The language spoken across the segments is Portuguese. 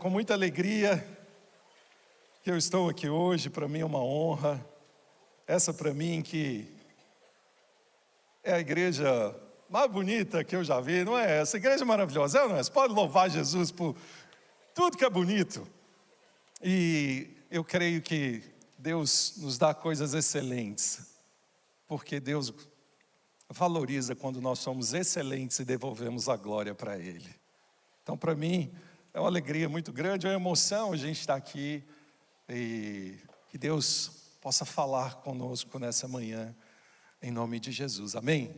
Com muita alegria que eu estou aqui hoje, para mim é uma honra. Essa para mim que é a igreja mais bonita que eu já vi, não é? Essa igreja é maravilhosa, é ou não é? Você pode louvar Jesus por tudo que é bonito. E eu creio que Deus nos dá coisas excelentes, porque Deus valoriza quando nós somos excelentes e devolvemos a glória para Ele. Então, para mim, é uma alegria muito grande, é uma emoção a gente estar aqui e que Deus possa falar conosco nessa manhã, em nome de Jesus, amém?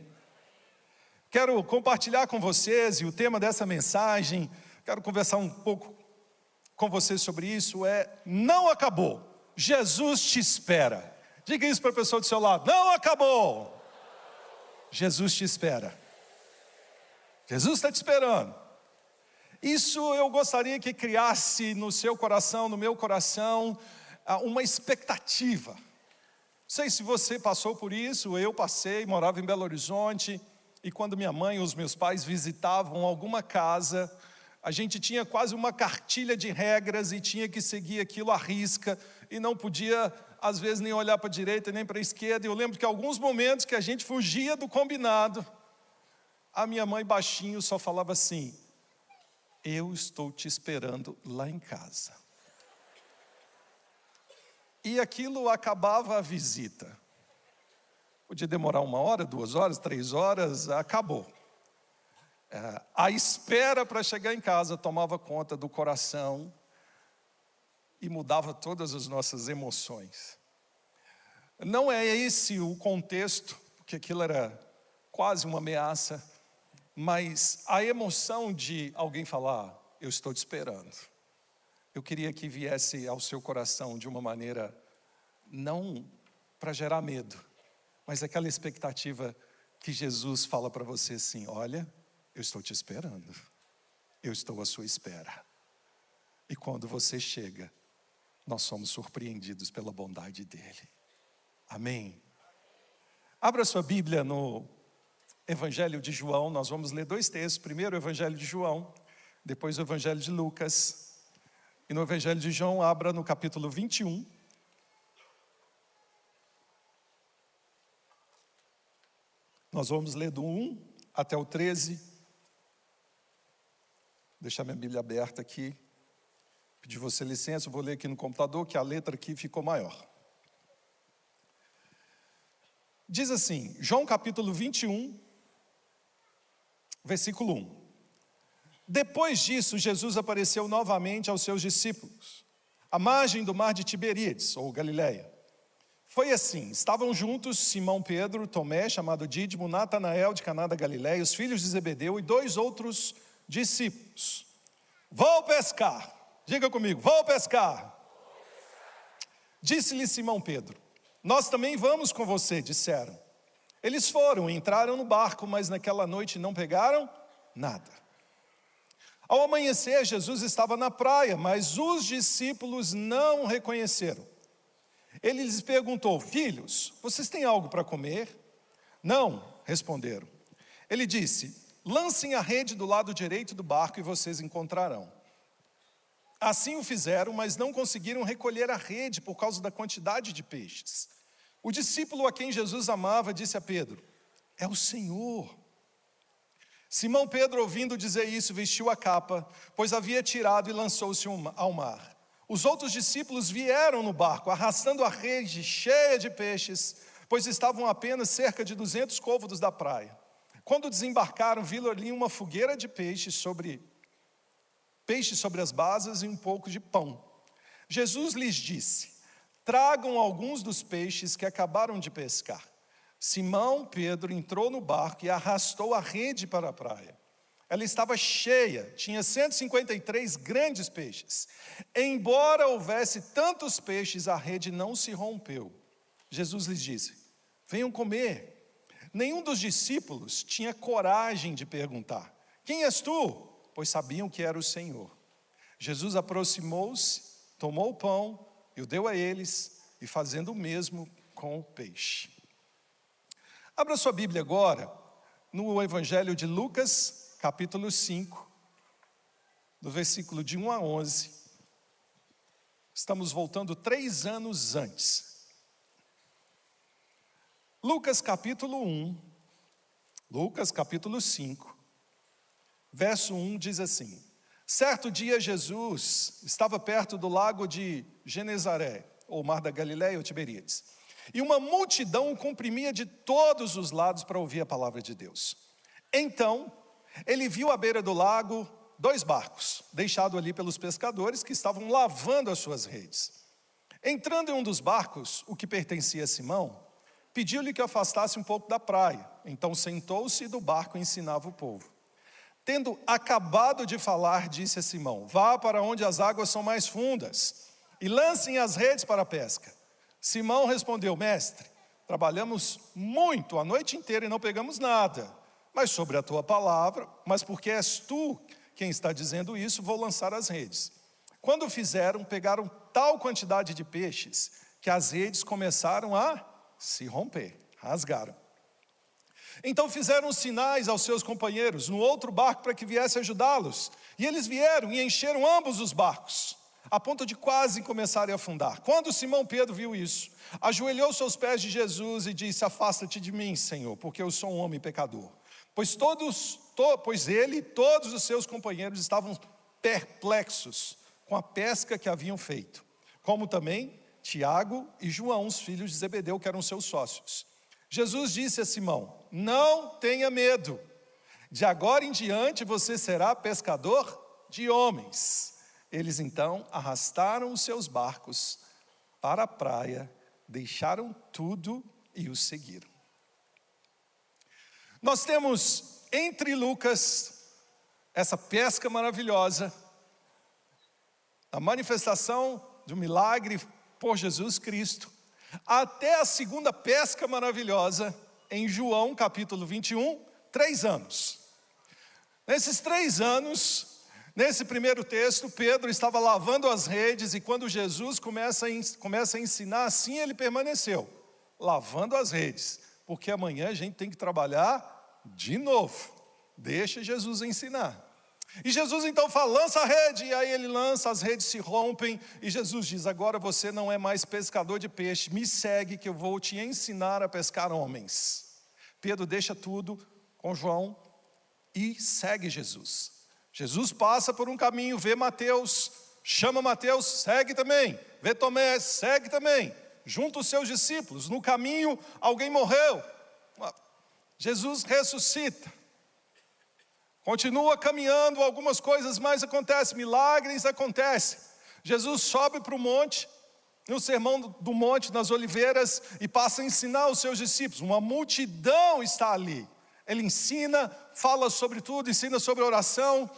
Quero compartilhar com vocês, e o tema dessa mensagem, quero conversar um pouco com vocês sobre isso, não acabou, Jesus te espera. Diga isso para a pessoa do seu lado, não acabou, Jesus te espera. Jesus está te esperando. Isso eu gostaria que criasse no seu coração, no meu coração, uma expectativa. Não sei se você passou por isso, eu passei, morava em Belo Horizonte, e quando minha mãe e os meus pais visitavam alguma casa, a gente tinha quase uma cartilha de regras e tinha que seguir aquilo à risca, e não podia, às vezes, nem olhar para a direita nem para a esquerda. E eu lembro que alguns momentos que a gente fugia do combinado, a minha mãe baixinho só falava assim: eu estou te esperando lá em casa. E aquilo acabava a visita. Podia demorar 1 hora, 2 horas, 3 horas, acabou. A espera para chegar em casa tomava conta do coração e mudava todas as nossas emoções. Não é esse o contexto, porque aquilo era quase uma ameaça, mas a emoção de alguém falar, eu estou te esperando. Eu queria que viesse ao seu coração de uma maneira, não para gerar medo, mas aquela expectativa que Jesus fala para você assim: olha, eu estou te esperando, eu estou à sua espera. E quando você chega, nós somos surpreendidos pela bondade dEle. Amém? Abra sua Bíblia no Evangelho de João, nós vamos ler 2 textos, primeiro o Evangelho de João, depois o Evangelho de Lucas. E no Evangelho de João, abra no capítulo 21. Nós vamos ler do 1 até o 13. Deixar minha Bíblia aberta aqui. Pedir você licença, eu vou ler aqui no computador, que a letra aqui ficou maior. Diz assim, João capítulo 21, versículo 1. Depois disso, Jesus apareceu novamente aos seus discípulos, à margem do mar de Tiberíades, ou Galileia. Foi assim, estavam juntos Simão Pedro, Tomé, chamado Dídimo, Natanael de Caná da Galileia, os filhos de Zebedeu e 2 outros discípulos. Vou pescar, diga comigo, vou pescar. Disse-lhe Simão Pedro, nós também vamos com você, disseram. Eles foram, entraram no barco, mas naquela noite não pegaram nada. Ao amanhecer, Jesus estava na praia, mas os discípulos não o reconheceram. Ele lhes perguntou, filhos, vocês têm algo para comer? Não, responderam. Ele disse, lancem a rede do lado direito do barco e vocês encontrarão. Assim o fizeram, mas não conseguiram recolher a rede por causa da quantidade de peixes. O discípulo a quem Jesus amava disse a Pedro, é o Senhor. Simão Pedro, ouvindo dizer isso, vestiu a capa, pois havia tirado e lançou-se ao mar. Os outros discípulos vieram no barco, arrastando a rede cheia de peixes, pois estavam apenas cerca de 200 côvados da praia. Quando desembarcaram, viram ali uma fogueira de peixes sobre as brasas e um pouco de pão. Jesus lhes disse, tragam alguns dos peixes que acabaram de pescar. Simão Pedro entrou no barco e arrastou a rede para a praia. Ela estava cheia, tinha 153 grandes peixes. Embora houvesse tantos peixes, a rede não se rompeu. Jesus lhes disse, venham comer. Nenhum dos discípulos tinha coragem de perguntar, quem és tu? Pois sabiam que era o Senhor. Jesus aproximou-se, tomou o pão e o deu a eles, e fazendo o mesmo com o peixe. Abra sua Bíblia agora, no Evangelho de Lucas, capítulo 5, do versículo de 1 a 11. Estamos voltando 3 anos antes. Lucas capítulo 1, Lucas capítulo 5, verso 1 diz assim: certo dia Jesus estava perto do lago de Genezaré, ou mar da Galileia ou Tiberíades, e uma multidão o comprimia de todos os lados para ouvir a palavra de Deus. Então, ele viu à beira do lago 2 barcos, deixados ali pelos pescadores que estavam lavando as suas redes. Entrando em um dos barcos, o que pertencia a Simão, pediu-lhe que afastasse um pouco da praia. Então sentou-se e do barco ensinava o povo. Tendo acabado de falar, disse a Simão: vá para onde as águas são mais fundas e lancem as redes para a pesca. Simão respondeu: mestre, trabalhamos muito a noite inteira e não pegamos nada, mas sobre a tua palavra, mas porque és tu quem está dizendo isso, vou lançar as redes. Quando fizeram, pegaram tal quantidade de peixes que as redes começaram a se romper, rasgaram. Então fizeram sinais aos seus companheiros no outro barco para que viesse ajudá-los. E eles vieram e encheram ambos os barcos, a ponto de quase começarem a afundar. Quando Simão Pedro viu isso, ajoelhou-se aos pés de Jesus e disse: afasta-te de mim, Senhor, porque eu sou um homem pecador. Pois ele e todos os seus companheiros estavam perplexos com a pesca que haviam feito, como também Tiago e João, os filhos de Zebedeu, que eram seus sócios. Jesus disse a Simão: não tenha medo, de agora em diante você será pescador de homens. Eles então arrastaram os seus barcos para a praia, deixaram tudo e os seguiram. Nós temos entre Lucas essa pesca maravilhosa, a manifestação de um milagre por Jesus Cristo, até a segunda pesca maravilhosa em João capítulo 21, 3 anos. Nesses 3 anos, nesse primeiro texto, Pedro estava lavando as redes, e quando Jesus começa a ensinar, assim ele permaneceu, lavando as redes, porque amanhã a gente tem que trabalhar de novo. Deixa Jesus ensinar. E Jesus então fala: lança a rede, e aí ele lança, as redes se rompem, e Jesus diz: agora você não é mais pescador de peixe, me segue que eu vou te ensinar a pescar homens. Pedro deixa tudo com João e segue Jesus. Jesus passa por um caminho, vê Mateus, chama Mateus, segue também. Vê Tomé, segue também. Junta os seus discípulos. No caminho alguém morreu, Jesus ressuscita. Continua caminhando, algumas coisas mais acontecem, milagres acontecem. Jesus sobe para o monte, no sermão do monte, nas oliveiras, e passa a ensinar os seus discípulos. Uma multidão está ali. Ele ensina, fala sobre tudo, ensina sobre oração.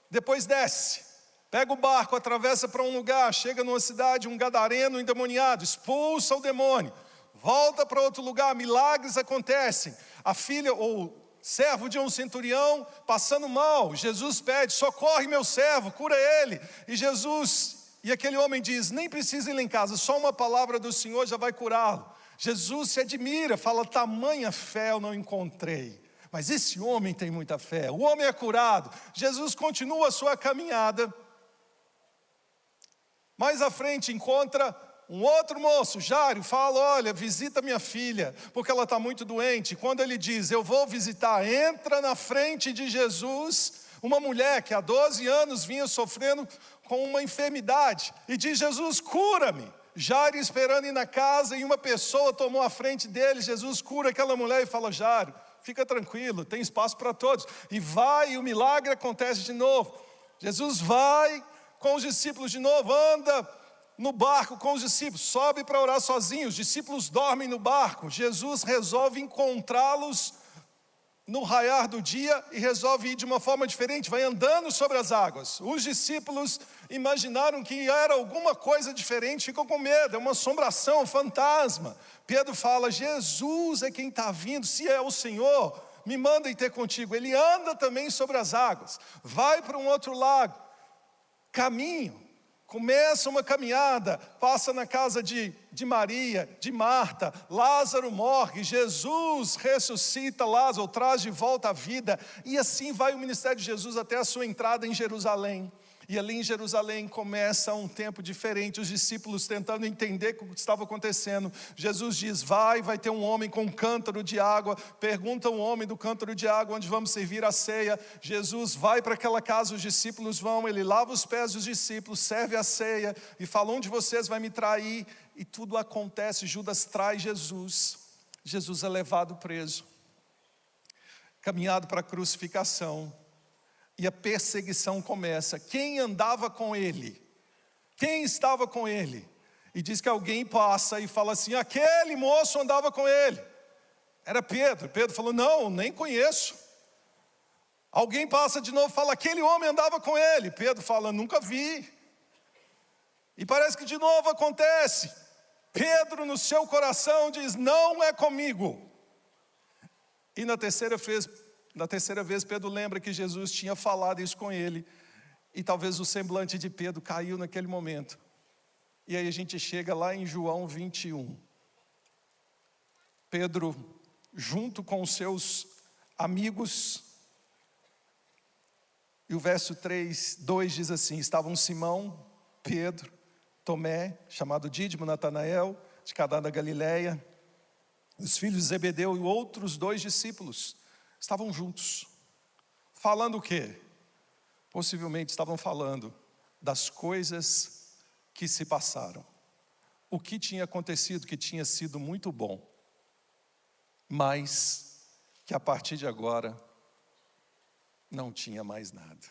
Depois desce, pega o barco, atravessa para um lugar, chega numa cidade, um gadareno endemoniado, expulsa o demônio. Volta para outro lugar, milagres acontecem. A filha ou servo de um centurião passando mal, Jesus pede: socorre meu servo, cura ele. E aquele homem diz: nem precisa ir lá em casa, só uma palavra do Senhor já vai curá-lo. Jesus se admira, fala: tamanha fé eu não encontrei, mas esse homem tem muita fé. O homem é curado. Jesus continua a sua caminhada. Mais à frente encontra um outro moço, Jairo, fala: olha, visita minha filha, porque ela está muito doente. Quando ele diz: eu vou visitar, entra na frente de Jesus uma mulher que há 12 anos vinha sofrendo com uma enfermidade, e diz: Jesus, cura-me. Jairo esperando ir na casa, e uma pessoa tomou a frente dele. Jesus cura aquela mulher e fala: Jairo, fica tranquilo, tem espaço para todos. E vai, e o milagre acontece de novo. Jesus vai com os discípulos de novo, anda no barco com os discípulos, sobe para orar sozinho. Os discípulos dormem no barco. Jesus resolve encontrá-los no raiar do dia e resolve ir de uma forma diferente, vai andando sobre as águas. Os discípulos imaginaram que era alguma coisa diferente, ficam com medo, é uma assombração, um fantasma. Pedro fala: Jesus é quem está vindo, se é o Senhor, me manda ir ter contigo. Ele anda também sobre as águas, vai para um outro lago, caminho. Começa uma caminhada, passa na casa de Maria, de Marta. Lázaro morre, Jesus ressuscita Lázaro, traz de volta a vida. E assim vai o ministério de Jesus até a sua entrada em Jerusalém. E ali em Jerusalém começa um tempo diferente, os discípulos tentando entender o que estava acontecendo. Jesus diz, vai ter um homem com um cântaro de água, pergunta o homem do cântaro de água onde vamos servir a ceia. Jesus vai para aquela casa, os discípulos vão, ele lava os pés dos discípulos, serve a ceia e fala, um de vocês vai me trair. E tudo acontece, Judas trai Jesus. Jesus é levado preso, caminhado para a crucificação. E a perseguição começa. Quem andava com ele? Quem estava com ele? E diz que alguém passa e fala assim, aquele moço andava com ele. Era Pedro. Pedro falou, não, nem conheço. Alguém passa de novo e fala, aquele homem andava com ele. Pedro fala, nunca vi. E parece que de novo acontece. Pedro no seu coração diz, não é comigo. E na terceira vez Pedro lembra que Jesus tinha falado isso com ele. E talvez o semblante de Pedro caiu naquele momento. E aí a gente chega lá em João 21. Pedro, junto com os seus amigos. E o verso 2 diz assim, estavam Simão, Pedro, Tomé, chamado Dídimo, Natanael, de Caná da Galileia, os filhos de Zebedeu e outros 2 discípulos. Estavam juntos, falando o quê? Possivelmente estavam falando das coisas que se passaram. O que tinha acontecido, que tinha sido muito bom, mas que a partir de agora não tinha mais nada.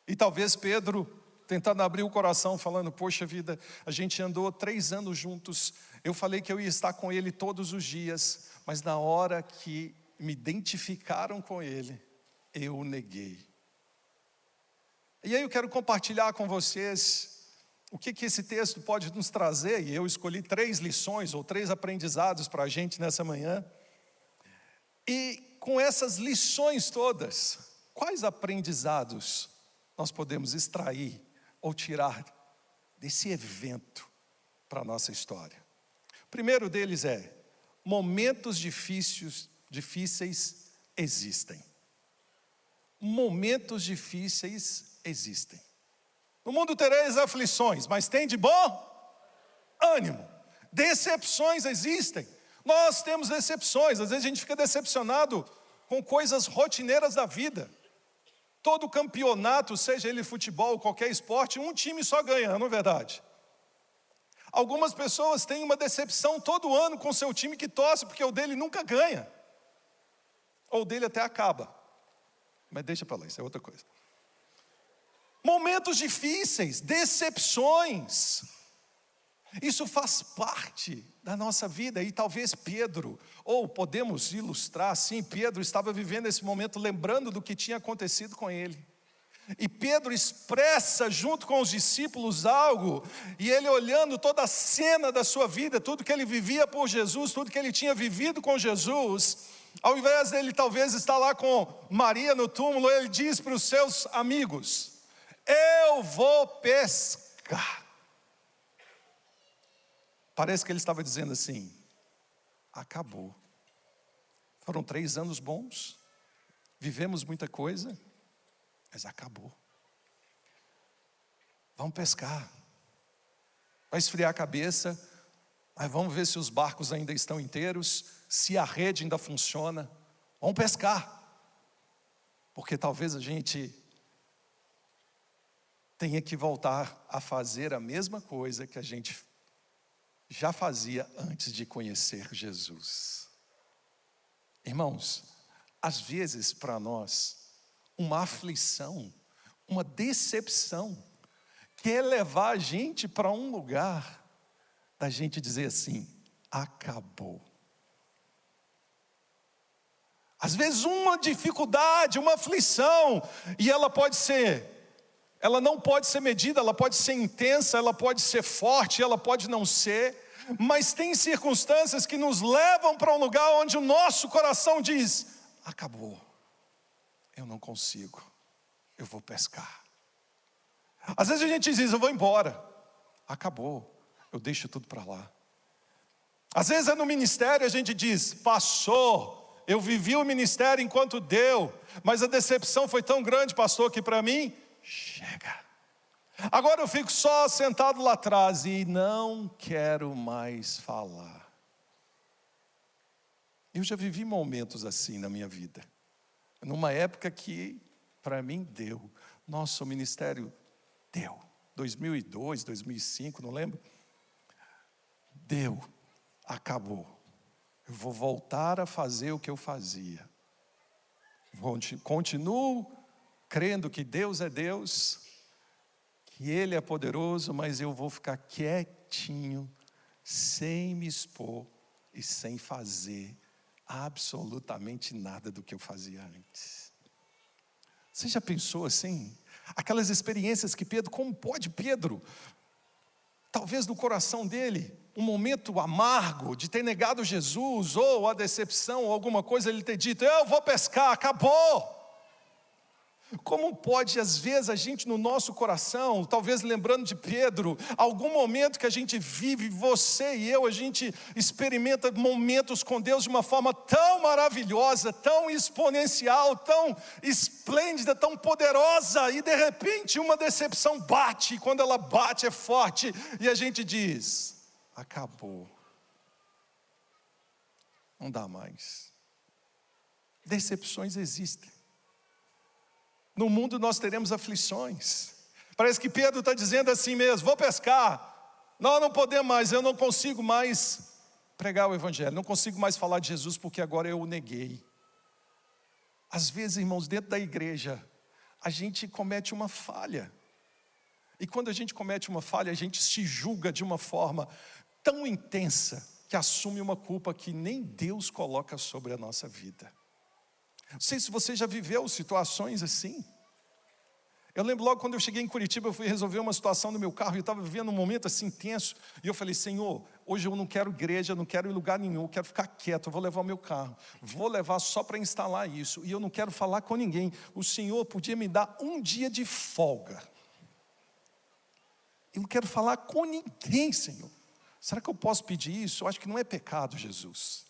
E talvez Pedro, tentando abrir o coração, falando, poxa vida, a gente andou 3 anos juntos, eu falei que eu ia estar com ele todos os dias, mas na hora que me identificaram com ele, eu o neguei. E aí eu quero compartilhar com vocês o que esse texto pode nos trazer, e eu escolhi 3 lições ou 3 aprendizados para a gente nessa manhã. E com essas lições todas, quais aprendizados nós podemos extrair ou tirar desse evento para a nossa história? O primeiro deles é, momentos difíceis existem. Momentos difíceis existem. No mundo tereis aflições, mas tem de bom ânimo. Decepções existem. Nós temos decepções, às vezes a gente fica decepcionado com coisas rotineiras da vida. Todo campeonato, seja ele futebol, qualquer esporte, um time só ganha, não é verdade? Algumas pessoas têm uma decepção todo ano com seu time que torce, porque o dele nunca ganha. Ou o dele até acaba. Mas deixa para lá, isso é outra coisa. Momentos difíceis, decepções. Isso faz parte da nossa vida. E talvez Pedro, ou podemos ilustrar assim, Pedro estava vivendo esse momento lembrando do que tinha acontecido com ele. E Pedro expressa junto com os discípulos algo, e ele olhando toda a cena da sua vida, tudo que ele vivia por Jesus, tudo que ele tinha vivido com Jesus, ao invés dele talvez estar lá com Maria no túmulo, ele diz para os seus amigos, eu vou pescar. Parece que ele estava dizendo assim, acabou. Foram 3 anos bons, vivemos muita coisa, mas acabou. Vamos pescar. Vai esfriar a cabeça, mas vamos ver se os barcos ainda estão inteiros, se a rede ainda funciona. Vamos pescar. Porque talvez a gente tenha que voltar a fazer a mesma coisa que a gente já fazia antes de conhecer Jesus. Irmãos, às vezes para nós, uma aflição, uma decepção, quer levar a gente para um lugar da gente dizer assim, acabou. Às vezes uma dificuldade, uma aflição, e ela não pode ser medida, ela pode ser intensa, ela pode ser forte, ela pode não ser, mas tem circunstâncias que nos levam para um lugar onde o nosso coração diz, acabou. Eu não consigo, eu vou pescar. Às vezes a gente diz, eu vou embora. Acabou, eu deixo tudo para lá. Às vezes é no ministério, a gente diz, passou, eu vivi o ministério enquanto deu, mas a decepção foi tão grande, pastor, que para mim, chega. Agora eu fico só sentado lá atrás e não quero mais falar. Eu já vivi momentos assim na minha vida. Numa época que, para mim, deu. Nossa, o ministério deu. 2002, 2005, não lembro. Deu. Acabou. Eu vou voltar a fazer o que eu fazia. Continuo crendo que Deus é Deus, que Ele é poderoso, mas eu vou ficar quietinho, sem me expor e sem fazer absolutamente nada do que eu fazia antes. Você já pensou assim? Aquelas experiências que Pedro, como pode Pedro, talvez no coração dele, um momento amargo de ter negado Jesus, ou a decepção, ou alguma coisa, ele ter dito, eu vou pescar, acabou. Como pode, às vezes, a gente no nosso coração, talvez lembrando de Pedro, algum momento que a gente vive, você e eu, a gente experimenta momentos com Deus de uma forma tão maravilhosa, tão exponencial, tão esplêndida, tão poderosa, e de repente uma decepção bate, e quando ela bate é forte, e a gente diz, acabou, não dá mais. Decepções existem. No mundo nós teremos aflições. Parece que Pedro está dizendo assim mesmo, vou pescar. Não podemos mais, eu não consigo mais pregar o evangelho. Não consigo mais falar de Jesus porque agora eu o neguei. Às vezes, irmãos, dentro da igreja, a gente comete uma falha. E quando a gente comete uma falha, a gente se julga de uma forma tão intensa que assume uma culpa que nem Deus coloca sobre a nossa vida. Não sei se você já viveu situações assim. Eu lembro logo quando eu cheguei em Curitiba, eu fui resolver uma situação no meu carro, e eu estava vivendo um momento assim tenso, e eu falei, Senhor, hoje eu não quero igreja, não quero ir em lugar nenhum, eu quero ficar quieto, eu vou levar o meu carro, vou levar só para instalar isso, e eu não quero falar com ninguém. O Senhor podia me dar um dia de folga. Eu não quero falar com ninguém, Senhor. Será que eu posso pedir isso? Eu acho que não é pecado, Jesus.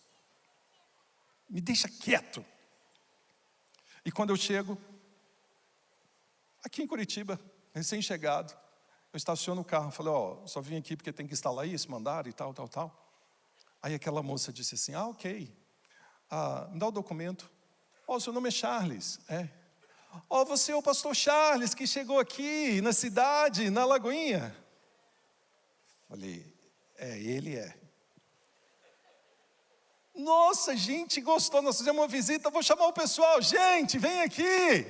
Me deixa quieto. E quando eu chego, aqui em Curitiba, recém-chegado, eu estaciono o carro, falei, só vim aqui porque tem que instalar isso, mandar e tal. Aí aquela moça disse assim, ok, me dá o documento. Seu nome é Charles, você é o pastor Charles que chegou aqui na cidade, na Lagoinha. Falei, ele é. Nossa, gente gostou, nós fizemos uma visita, vou chamar o pessoal, gente, vem aqui.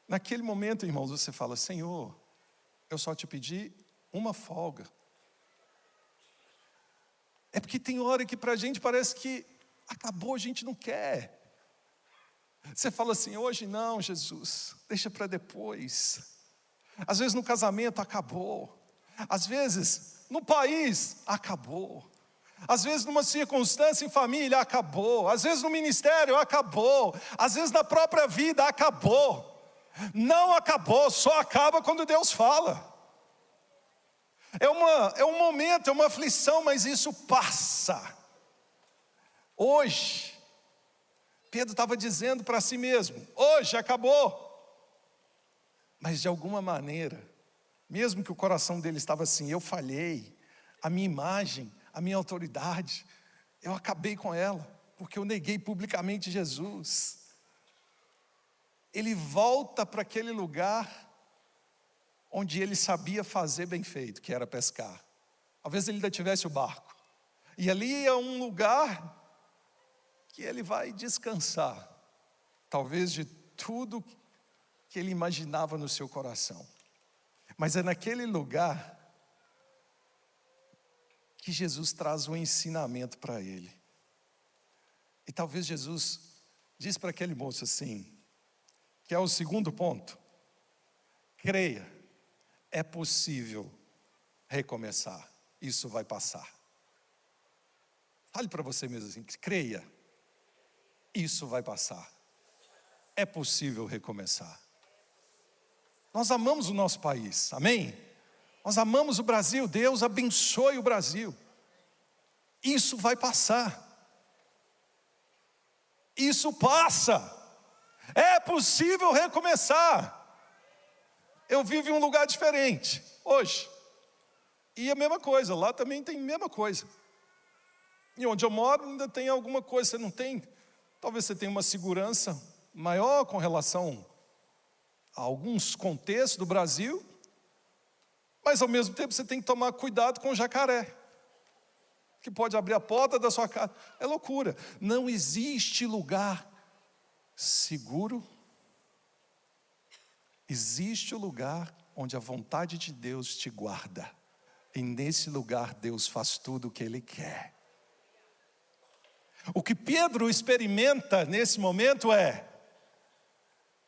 Naquele momento, irmãos, você fala, Senhor, eu só te pedi uma folga. É porque tem hora que para a gente parece que acabou, a gente não quer. Você fala assim, hoje não, Jesus, deixa para depois. Às vezes no casamento acabou. Às vezes no país acabou. Às vezes numa circunstância em família acabou. Às vezes no ministério acabou. Às vezes na própria vida acabou. Não acabou, só acaba quando Deus fala. É um momento, é uma aflição, mas isso passa. Hoje, Pedro estava dizendo para si mesmo, hoje acabou. Mas de alguma maneira, mesmo que o coração dele estava assim, eu falhei, a minha imagem, a minha autoridade, eu acabei com ela, porque eu neguei publicamente Jesus. Ele volta para aquele lugar onde ele sabia fazer bem feito, que era pescar. Talvez ele ainda tivesse o barco. E ali é um lugar que ele vai descansar. Talvez de tudo que ele imaginava no seu coração. Mas é naquele lugar que Jesus traz um ensinamento para ele. E talvez Jesus diz para aquele moço assim, que é o segundo ponto, creia, é possível recomeçar, isso vai passar. Fale para você mesmo assim, creia, isso vai passar, é possível recomeçar. Nós amamos o nosso país, amém? Nós amamos o Brasil, Deus abençoe o Brasil. Isso vai passar. Isso passa. É possível recomeçar. eu vivo em um lugar diferente hoje. E a mesma coisa, lá também tem a mesma coisa. E onde eu moro ainda tem alguma coisa, você não tem? Talvez você tenha uma segurança maior com relação a alguns contextos do Brasil, mas ao mesmo tempo você tem que tomar cuidado com o jacaré, que pode abrir a porta da sua casa. É loucura. Não existe lugar seguro. Existe o lugar onde a vontade de Deus te guarda. E nesse lugar Deus faz tudo o que Ele quer. O que Pedro experimenta nesse momento é,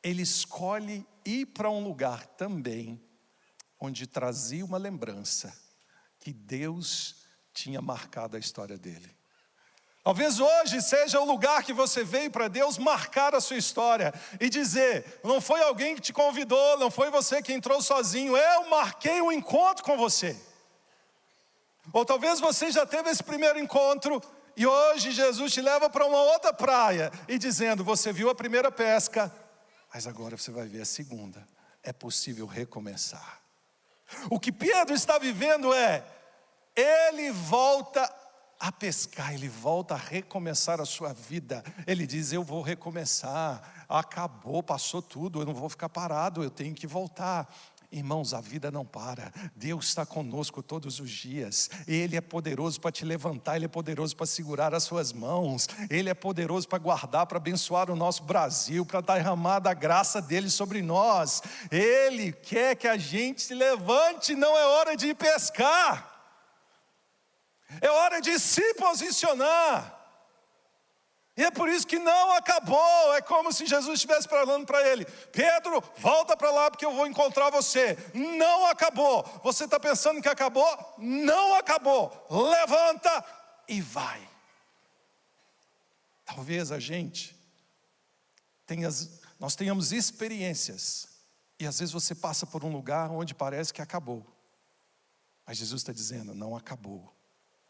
ele escolhe ir para um lugar também, onde trazia uma lembrança, que Deus tinha marcado a história dele. Talvez hoje seja o lugar que você veio para Deus marcar a sua história e dizer, não foi alguém que te convidou, não foi você que entrou sozinho, eu marquei um encontro com você. Ou talvez você já teve esse primeiro encontro e hoje Jesus te leva para uma outra praia e dizendo, você viu a primeira pesca, mas agora você vai ver a segunda. É possível recomeçar. O que Pedro está vivendo ele volta a pescar, ele volta a recomeçar a sua vida. Ele diz, eu vou recomeçar, acabou, passou tudo, eu não vou ficar parado, eu tenho que voltar. Irmãos, a vida não para, Deus está conosco todos os dias, Ele é poderoso para te levantar, Ele é poderoso para segurar as suas mãos, Ele é poderoso para guardar, para abençoar o nosso Brasil, para derramar da graça dEle sobre nós. Ele quer que a gente se levante, não é hora de ir pescar, é hora de se posicionar. E é por isso que não acabou. É como se Jesus estivesse falando para ele, Pedro, volta para lá porque eu vou encontrar você. Não acabou. Você está pensando que acabou? Não acabou. Levanta e vai. Talvez nós tenhamos experiências, e às vezes você passa por um lugar onde parece que acabou, mas Jesus está dizendo, não acabou,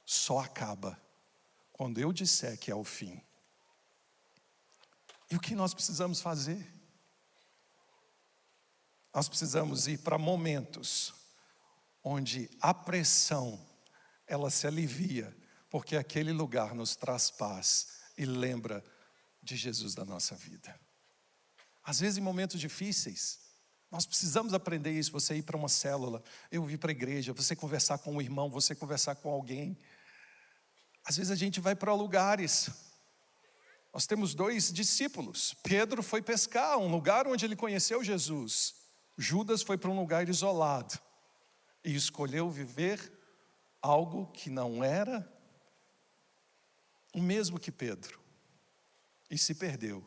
só acaba quando eu disser que é o fim. E o que nós precisamos fazer? Nós precisamos ir para momentos onde a pressão, ela se alivia, porque aquele lugar nos traz paz e lembra de Jesus da nossa vida. Às vezes em momentos difíceis, nós precisamos aprender isso, você ir para uma célula, eu ir para a igreja, você conversar com um irmão, você conversar com alguém. Às vezes a gente vai para lugares. Nós temos 2 discípulos. Pedro foi pescar, um lugar onde ele conheceu Jesus. Judas foi para um lugar isolado e escolheu viver algo que não era o mesmo que Pedro, e se perdeu.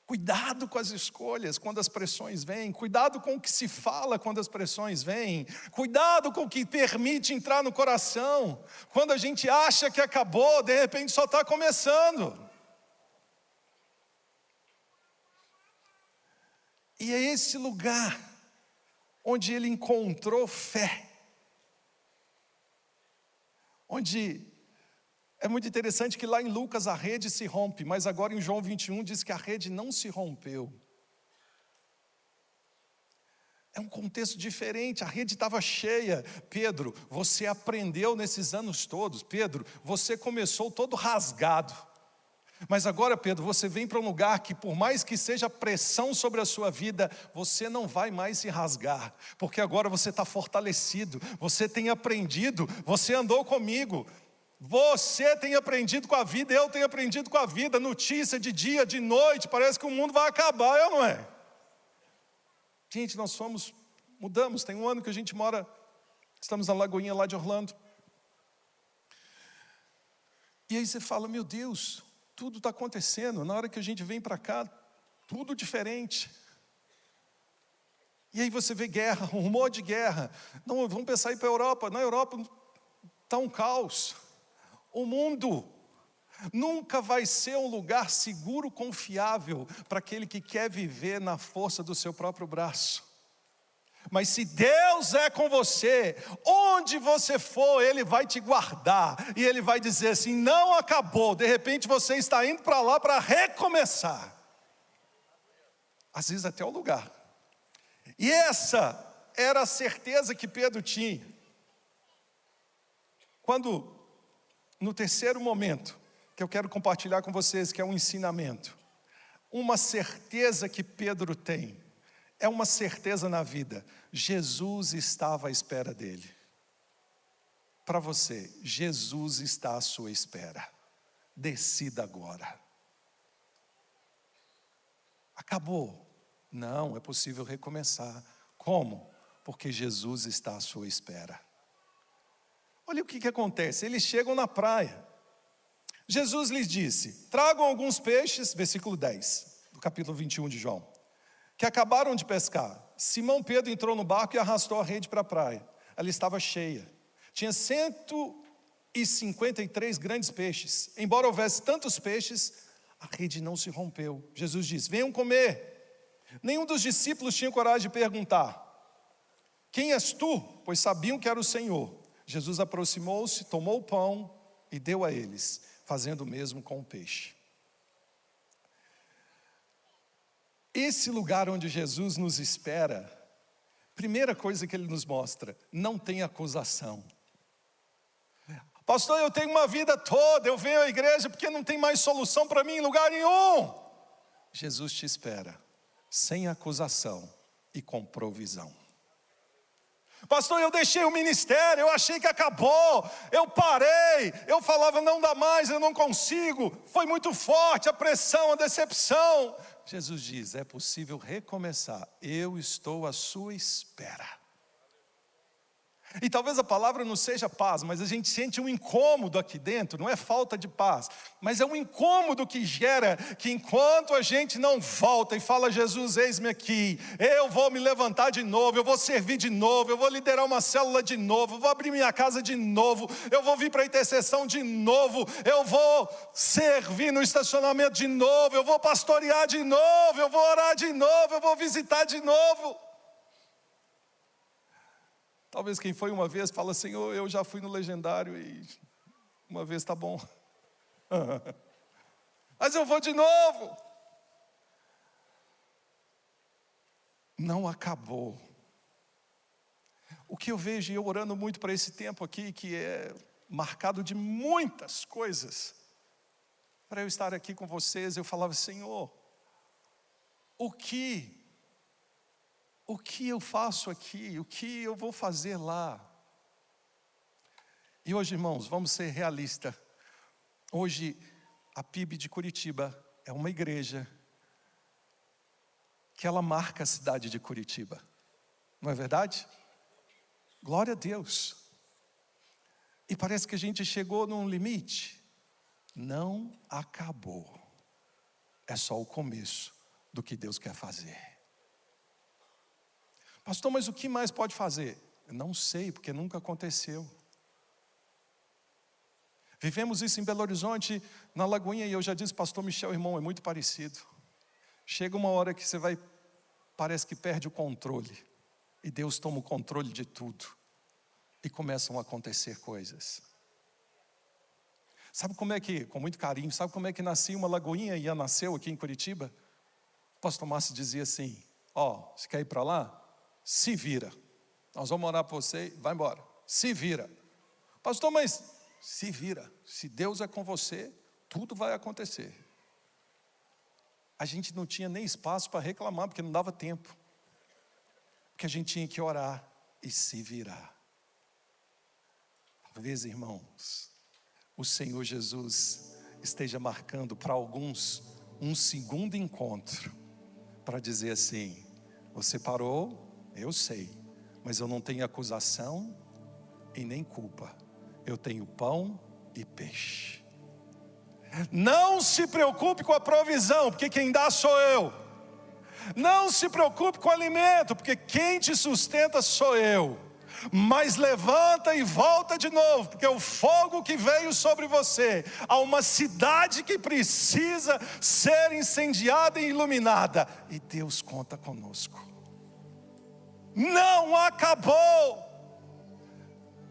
Cuidado com as escolhas quando as pressões vêm. Cuidado com o que se fala quando as pressões vêm. Cuidado com o que permite entrar no coração. Quando a gente acha que acabou, de repente só está começando. E é esse lugar onde ele encontrou fé. Onde é muito interessante que lá em Lucas a rede se rompe, mas agora em João 21 diz que a rede não se rompeu. É um contexto diferente, a rede estava cheia. Pedro, você aprendeu nesses anos todos. Pedro, você começou todo rasgado. Mas agora, Pedro, você vem para um lugar que por mais que seja pressão sobre a sua vida, você não vai mais se rasgar, porque agora você está fortalecido, você tem aprendido, você andou comigo, você tem aprendido com a vida, eu tenho aprendido com a vida, notícia de dia, de noite, parece que o mundo vai acabar, não é? Gente, nós mudamos, tem um ano que a gente mora, estamos na Lagoinha lá de Orlando, e aí você fala, meu Deus, tudo está acontecendo, na hora que a gente vem para cá, tudo diferente. E aí você vê guerra, rumor de guerra. Não, vamos pensar em ir para a Europa. Na Europa está um caos. O mundo nunca vai ser um lugar seguro, confiável para aquele que quer viver na força do seu próprio braço. Mas se Deus é com você, onde você for, Ele vai te guardar. E Ele vai dizer assim, não acabou. De repente você está indo para lá para recomeçar. Às vezes até o lugar E essa era a certeza que Pedro tinha. Quando, no terceiro momento, que eu quero compartilhar com vocês, que é um ensinamento, uma certeza que Pedro tem, é uma certeza na vida: Jesus estava à espera dele. Para você, Jesus está à sua espera. Decida agora. Acabou? Não, é possível recomeçar. Como? Porque Jesus está à sua espera. Olha o que acontece, eles chegam na praia. Jesus lhes disse: tragam alguns peixes, versículo 10, do capítulo 21 de João, que acabaram de pescar. Simão Pedro entrou no barco e arrastou a rede para a praia. Ela estava cheia. Tinha 153 grandes peixes. Embora houvesse tantos peixes, a rede não se rompeu. Jesus disse: venham comer. Nenhum dos discípulos tinha coragem de perguntar: quem és tu? Pois sabiam que era o Senhor. Jesus aproximou-se, tomou o pão e deu a eles, fazendo o mesmo com o peixe. Esse lugar onde Jesus nos espera, primeira coisa que Ele nos mostra: não tem acusação. Pastor, eu tenho uma vida toda, eu venho à igreja porque não tem mais solução para mim em lugar nenhum. Jesus te espera, sem acusação e com provisão. Pastor, eu deixei o ministério, eu achei que acabou, eu parei, eu falava não dá mais, eu não consigo, foi muito forte a pressão, a decepção. Jesus diz: é possível recomeçar, eu estou à sua espera. E talvez a palavra não seja paz, mas a gente sente um incômodo aqui dentro, não é falta de paz, mas é um incômodo que gera que enquanto a gente não volta e fala: Jesus, eis-me aqui, eu vou me levantar de novo, eu vou servir de novo, eu vou liderar uma célula de novo, eu vou abrir minha casa de novo, eu vou vir para a intercessão de novo, eu vou servir no estacionamento de novo, eu vou pastorear de novo, eu vou orar de novo, eu vou visitar de novo. Talvez quem foi uma vez fala: Senhor, eu já fui no legendário e uma vez está bom. Mas eu vou de novo. Não acabou. O que eu vejo, e eu orando muito para esse tempo aqui, que é marcado de muitas coisas, para eu estar aqui com vocês, eu falava: Senhor, o que eu faço aqui? O que eu vou fazer lá? E hoje, irmãos, vamos ser realistas. Hoje, a PIB de Curitiba é uma igreja que ela marca a cidade de Curitiba. Não é verdade? Glória a Deus. E parece que a gente chegou num limite. Não acabou. É só o começo do que Deus quer fazer. Pastor, mas o que mais pode fazer? Eu não sei, porque nunca aconteceu. Vivemos isso em Belo Horizonte, na Lagoinha, e eu já disse: pastor Michel, irmão, é muito parecido. Chega uma hora que você parece que perde o controle, e Deus toma o controle de tudo, e começam a acontecer coisas. Sabe como é que, com muito carinho, sabe como é que nascia uma Lagoinha e nasceu aqui em Curitiba? O pastor Márcio dizia assim: você quer ir para lá? Se vira, nós vamos orar para você, vai embora, se vira. Pastor, mas se vira, se Deus é com você, tudo vai acontecer. A gente não tinha nem espaço para reclamar, porque não dava tempo, porque a gente tinha que orar e se virar. Talvez, irmãos, o Senhor Jesus esteja marcando para alguns um segundo encontro, para dizer assim: você parou? Eu sei, mas eu não tenho acusação e nem culpa. Eu tenho pão e peixe. Não se preocupe com a provisão, porque quem dá sou eu. Não se preocupe com o alimento, porque quem te sustenta sou eu. Mas levanta e volta de novo, porque o fogo que veio sobre você, há uma cidade que precisa ser incendiada e iluminada, e Deus conta conosco. Não acabou.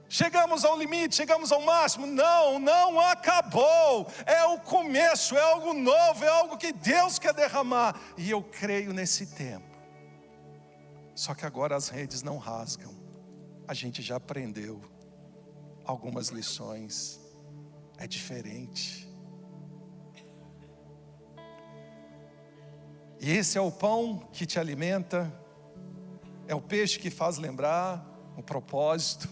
Chegamos ao limite, chegamos ao máximo. Não acabou. É o começo, é algo novo, é algo que Deus quer derramar. E eu creio nesse tempo. Só que agora as redes não rasgam. A gente já aprendeu algumas lições. É diferente. E esse é o pão que te alimenta. É o peixe que faz lembrar o propósito.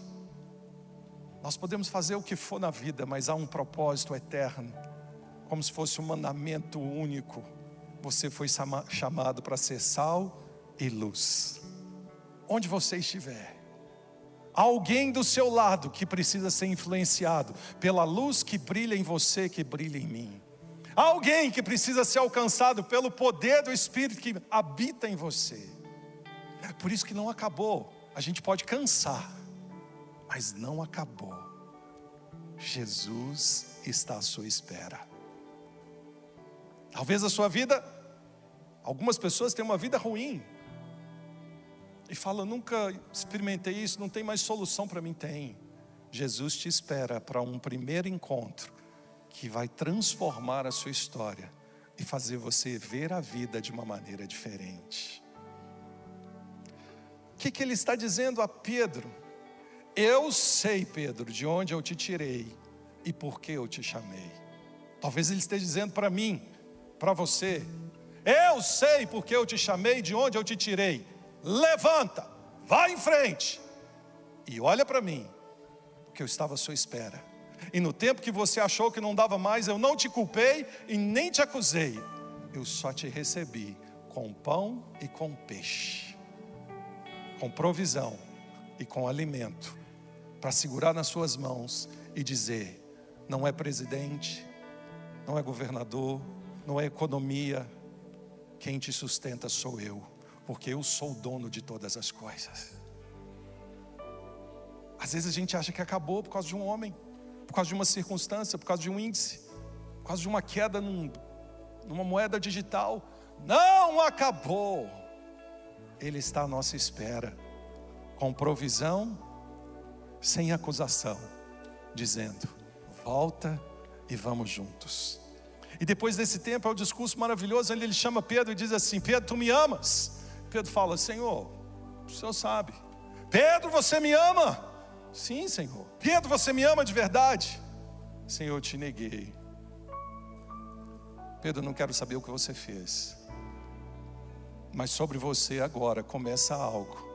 Nós podemos fazer o que for na vida, mas há um propósito eterno. Como se fosse um mandamento único. Você foi chamado para ser sal e luz. Onde você estiver, há alguém do seu lado que precisa ser influenciado pela luz que brilha em você, que brilha em mim. Há alguém que precisa ser alcançado pelo poder do Espírito que habita em você. Por isso que não acabou. A gente pode cansar, mas não acabou. Jesus está à sua espera. Talvez a sua vida, algumas pessoas têm uma vida ruim e falam: nunca experimentei isso, não tem mais solução para mim. Tem. Jesus te espera para um primeiro encontro que vai transformar a sua história e fazer você ver a vida de uma maneira diferente. O que ele está dizendo a Pedro? Eu sei, Pedro, de onde eu te tirei e por que eu te chamei. Talvez ele esteja dizendo para mim, para você: eu sei porque eu te chamei, de onde eu te tirei. Levanta, vai em frente e olha para mim, porque eu estava à sua espera. E no tempo que você achou que não dava mais, eu não te culpei e nem te acusei. Eu só te recebi com pão e com peixe, com provisão e com alimento, para segurar nas suas mãos e dizer: não é presidente, não é governador, não é economia, quem te sustenta sou eu, porque eu sou o dono de todas as coisas. Às vezes a gente acha que acabou por causa de um homem, por causa de uma circunstância, por causa de um índice, por causa de uma queda numa moeda digital. Não acabou. Ele está à nossa espera, com provisão, sem acusação, dizendo: volta e vamos juntos. E depois desse tempo é o discurso maravilhoso, onde ele chama Pedro e diz assim: Pedro, tu me amas? Pedro fala: Senhor, o Senhor sabe. Pedro, você me ama? Sim, Senhor. Pedro, você me ama de verdade? Senhor, eu te neguei. Pedro, não quero saber o que você fez, mas sobre você agora começa algo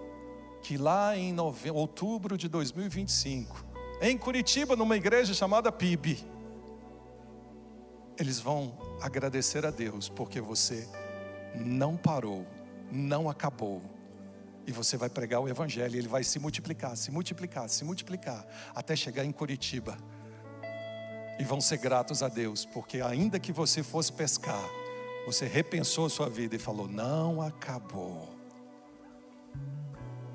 que lá em outubro de 2025, em Curitiba, numa igreja chamada PIB, eles vão agradecer a Deus, porque você não parou, não acabou. E você vai pregar o Evangelho, e ele vai se multiplicar, se multiplicar, se multiplicar, até chegar em Curitiba. E vão ser gratos a Deus, porque ainda que você fosse pescar, você repensou a sua vida e falou: não acabou.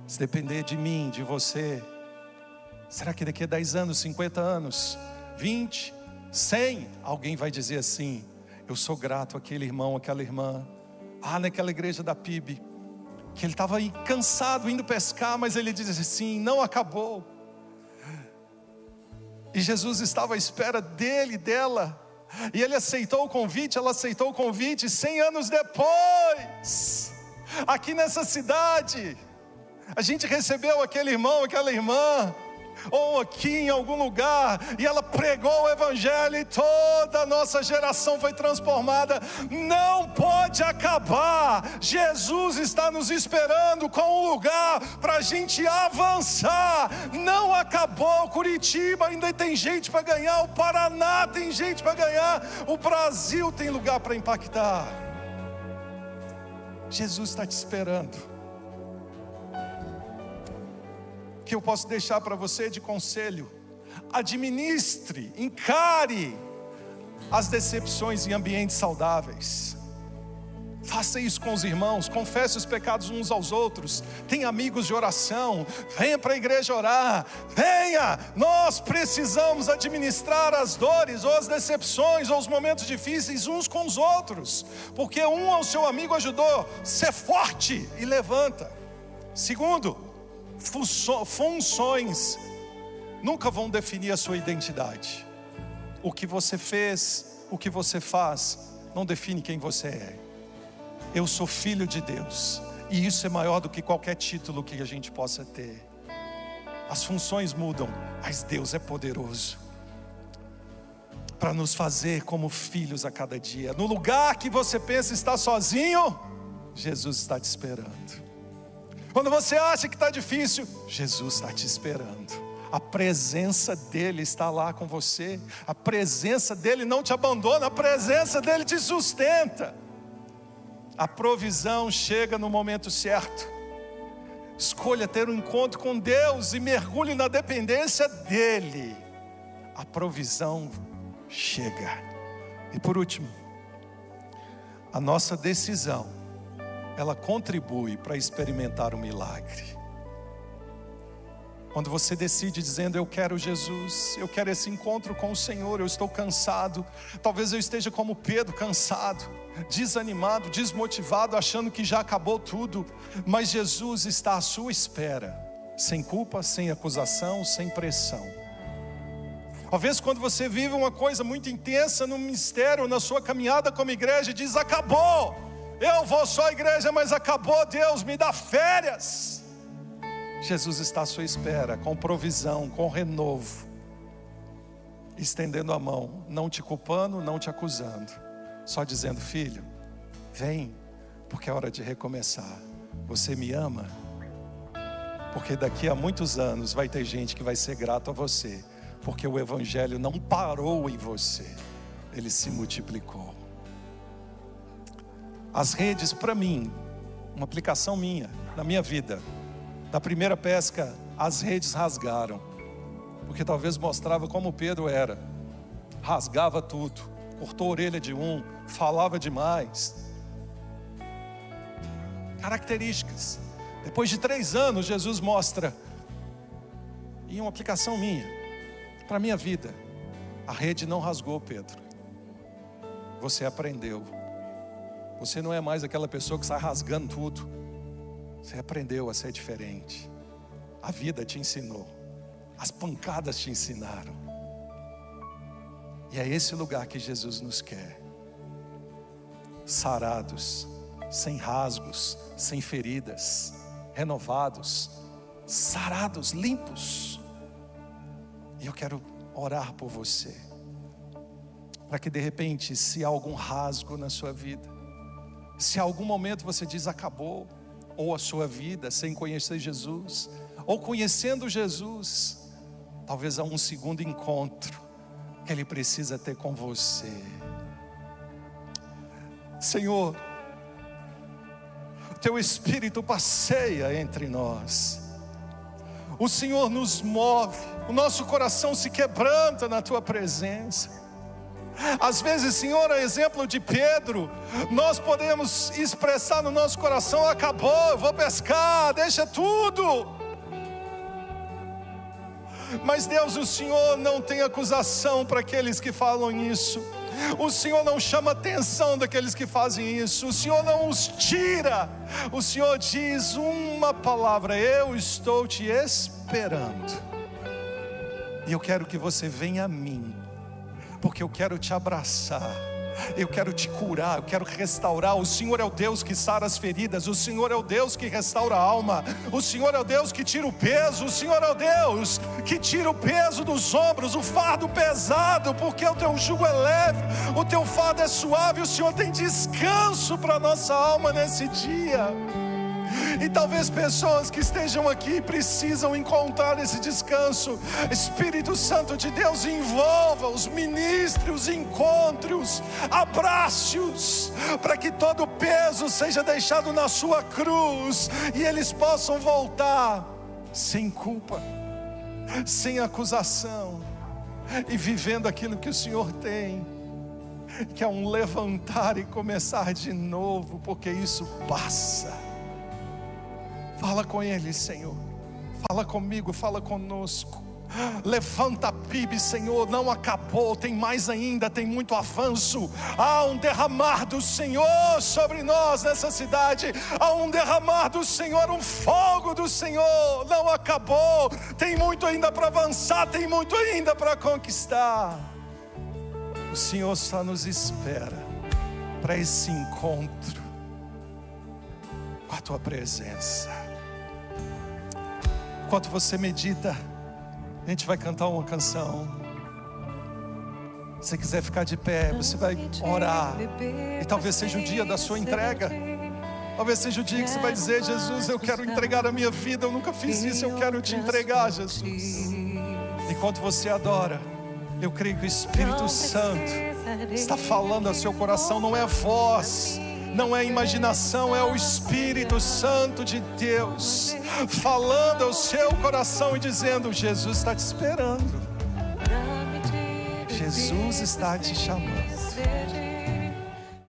Se depender de mim, de você, será que daqui a 10 anos, 50 anos, 20, 100, alguém vai dizer assim: eu sou grato àquele irmão, àquela irmã, naquela igreja da PIB, que ele estava aí cansado indo pescar, mas ele diz assim: não acabou. E Jesus estava à espera dele, dela, e ele aceitou o convite, ela aceitou o convite. 100 anos depois, aqui nessa cidade, a gente recebeu aquele irmão, aquela irmã, ou aqui em algum lugar, e ela pregou o Evangelho, e toda a nossa geração foi transformada. Não pode acabar. Jesus está nos esperando com um lugar para a gente avançar. Não acabou. Curitiba ainda tem gente para ganhar, o Paraná tem gente para ganhar, o Brasil tem lugar para impactar. Jesus está te esperando. Que eu posso deixar para você de conselho: administre, encare as decepções em ambientes saudáveis. Faça isso com os irmãos, confesse os pecados uns aos outros, tenha amigos de oração, venha para a igreja orar, venha. Nós precisamos administrar as dores, ou as decepções, ou os momentos difíceis uns com os outros, porque um ao seu amigo ajudou. Ser forte e levanta. Segundo, funções nunca vão definir a sua identidade. O que você fez, o que você faz, não define quem você é. Eu sou filho de Deus, E isso é maior do que qualquer título que a gente possa ter. As funções mudam, mas Deus é poderoso para nos fazer como filhos a cada dia. No lugar que você pensa estar sozinho, Jesus está te esperando. Quando você acha que está difícil, Jesus está te esperando. A presença dEle está lá com você. A presença dEle não te abandona, a presença dEle te sustenta. A provisão chega no momento certo. Escolha ter um encontro com Deus e mergulhe na dependência dEle. A provisão chega. E por último, a nossa decisão, ela contribui para experimentar o milagre. Quando você decide dizendo: eu quero Jesus, eu quero esse encontro com o Senhor, eu estou cansado. Talvez eu esteja como Pedro, cansado, desanimado, desmotivado, achando que já acabou tudo. Mas Jesus está à sua espera, sem culpa, sem acusação, sem pressão. Talvez quando você vive uma coisa muito intensa no ministério, na sua caminhada como igreja, e diz: acabou, eu vou só à igreja, mas acabou, Deus me dá férias. Jesus está à sua espera, com provisão, com renovo, estendendo a mão, não te culpando, não te acusando, só dizendo: filho, vem, porque é hora de recomeçar. Você me ama? Porque daqui a muitos anos vai ter gente que vai ser grato a você, porque o evangelho não parou em você, ele se multiplicou. As redes, para mim, uma aplicação minha, na minha vida, na primeira pesca, as redes rasgaram, porque talvez mostrava como Pedro era. Rasgava tudo, cortou a orelha de um, falava demais. Características. Depois de 3 anos, Jesus mostra, em uma aplicação minha, para a minha vida: a rede não rasgou, Pedro. Você aprendeu. Você não é mais aquela pessoa que sai rasgando tudo. Você aprendeu a ser diferente. A vida te ensinou. As pancadas te ensinaram. E é esse lugar que Jesus nos quer. Sarados, sem rasgos, sem feridas, renovados, sarados, limpos. E eu quero orar por você, para que de repente, se há algum rasgo na sua vida, se em algum momento você diz: acabou, ou a sua vida sem conhecer Jesus, ou conhecendo Jesus, talvez há um segundo encontro que Ele precisa ter com você. Senhor, o Teu Espírito passeia entre nós, o Senhor nos move, o nosso coração se quebranta na Tua presença. Às vezes, Senhor, a exemplo de Pedro, nós podemos expressar no nosso coração: acabou, eu vou pescar, deixa tudo. Mas Deus, o Senhor não tem acusação para aqueles que falam isso. O Senhor não chama atenção daqueles que fazem isso. O Senhor não os tira. O Senhor diz uma palavra: eu estou te esperando. E eu quero que você venha a mim, porque eu quero te abraçar, eu quero te curar, eu quero restaurar. O Senhor é o Deus que sara as feridas, o Senhor é o Deus que restaura a alma, o Senhor é o Deus que tira o peso, o Senhor é o Deus que tira o peso dos ombros, o fardo pesado, porque o teu jugo é leve, o teu fardo é suave. O Senhor tem descanso para a nossa alma nesse dia. E talvez pessoas que estejam aqui precisam encontrar esse descanso. Espírito Santo de Deus, envolva-os, ministre-os, encontre-os, abrace-os, para que todo o peso seja deixado na sua cruz, e eles possam voltar sem culpa, sem acusação, e vivendo aquilo que o Senhor tem, que é um levantar e começar de novo, porque isso passa. Fala com Ele, Senhor. Fala comigo, fala conosco. Levanta a PIB, Senhor, não acabou, tem mais ainda, tem muito avanço. Há um derramar do Senhor sobre nós nessa cidade. Há um derramar do Senhor, um fogo do Senhor. Não acabou, tem muito ainda para avançar, tem muito ainda para conquistar. O Senhor só nos espera para esse encontro. com a tua presença. Enquanto você medita, a gente vai cantar uma canção. Se você quiser ficar de pé, você vai orar. E talvez seja o dia da sua entrega. Talvez seja o dia que você vai dizer: Jesus, eu quero entregar a minha vida, eu nunca fiz isso, eu quero te entregar, Jesus. Enquanto você adora, eu creio que o Espírito Santo está falando ao seu coração. Não é a voz, não é a imaginação, é o Espírito Santo de Deus falando ao seu coração e dizendo: Jesus está te esperando, Jesus está te chamando.